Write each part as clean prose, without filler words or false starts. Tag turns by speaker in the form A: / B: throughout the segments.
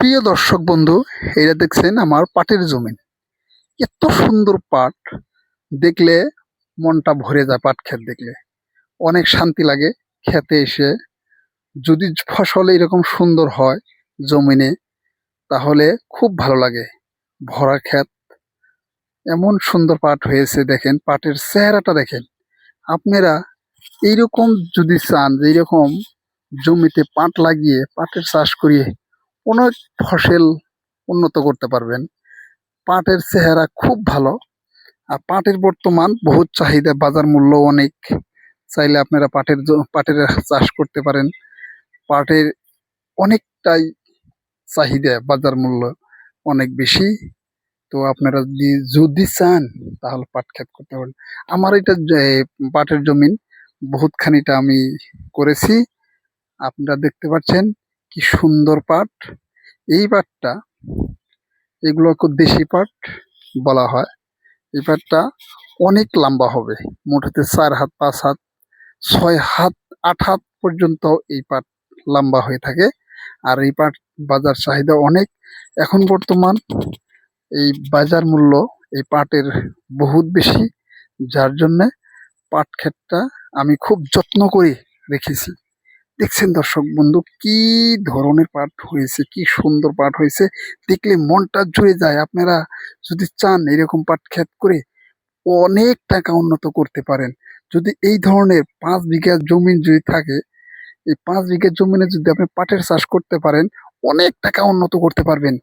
A: প্রিয় দর্শক বন্ধু, এটা দেখছেন আমার পাটের জমি। এত সুন্দর পাট দেখলে মনটা ভরে যায়। পাট ক্ষেত দেখলে অনেক শান্তি লাগে। খেতে এসে যদি ফসল এরকম সুন্দর হয় জমিনে, তাহলে খুব ভালো লাগে। ভরা ক্ষেত, এমন সুন্দর পাট হয়েছে, দেখেন পাটের চেহারাটা দেখেন। আপনারা এইরকম যদি চান যে এইরকম জমিতে পাট লাগিয়ে পাটের চাষ করিয়ে অনেক ফসল উন্নত করতে পারবেন। পাটের চেহারা খুব ভালো। আর পাটের বর্তমান বহুত চাহিদা, বাজার মূল্য অনেক। চাইলে আপনারা পাটের চাষ করতে পারেন। পাটের অনেকটাই চাহিদা, বাজার মূল্য অনেক বেশি। তো আপনারা যদি চান তাহলে পাট ক্ষেত করতে পারেন। আমার এটা পাটের জমিন বহুত খানিটা আমি করেছি। আপনারা দেখতে পাচ্ছেন কি সুন্দর পাট। এই পাটটা, এগুলো খুব দেশি পাট বলা হয়। এই পাটটা অনেক লম্বা হবে, মোটাতে 4 হাত, 5 হাত, 6 হাত, 8 হাত পর্যন্ত এই পাট লম্বা হয়ে থাকে। আর এই পাট বাজার চাহিদা অনেক। এখন বর্তমান এই বাজার মূল্য এই পাটের বহুত বেশি, যার জন্য পাট ক্ষেতটা আমি খুব যত্ন করে রেখেছি। দেখছেন দর্শক বন্ধু, কি ধরনের পাট হয়েছে, কি সুন্দর পাট হয়েছে, দেখলে মনটা জুড়ে যায়। আপনারা যদি চান এরকম পাট ক্ষেত করে অনেক টাকা উন্নত করতে পারেন। যদি এই ধরনের 5 বিঘা জমি যদি থাকে, এই 5 বিঘা জমিনে যদি আপনি পাটের চাষ করতে পারেন, অনেক টাকা উন্নত করতে পারবেন।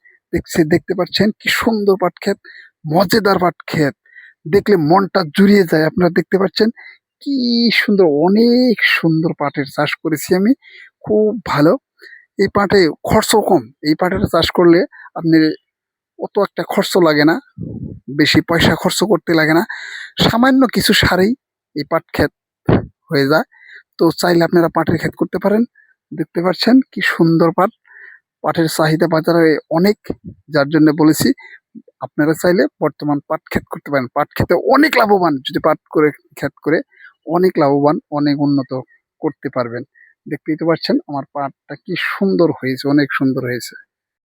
A: দেখতে পাচ্ছেন কি সুন্দর পাট ক্ষেত, মজাদার পাট ক্ষেত, দেখলে মনটা জুড়িয়ে যায়। আপনারা দেখতে পাচ্ছেন কি সুন্দর, অনেক সুন্দর পাটের চাষ করেছি আমি, খুব ভালো। এই পাটে খরচ কম। এই পাটের চাষ করলে আপনি অত একটা খরচ লাগে না, বেশি পয়সা খরচ করতে লাগে না। সামান্য কিছু সারেই এই পাট ক্ষেত হয়ে যায়। তো চাইলে আপনারা পাটের ক্ষেত করতে পারেন। দেখতে পাচ্ছেন কি সুন্দর পাট। পাটের চাহিদা বাজারে অনেক, যার জন্য বলেছি আপনারা চাইলে বর্তমান পাট ক্ষেত করতে পারেন। পাট খেতে অনেক লাভবান, যদি পাট করে ক্ষেত করে অনেক লাভবান, অনেক উন্নত করতে পারবেন। দেখতেই তো পাচ্ছেন আমার পাটটা কি সুন্দর হয়েছে, অনেক সুন্দর হয়েছে।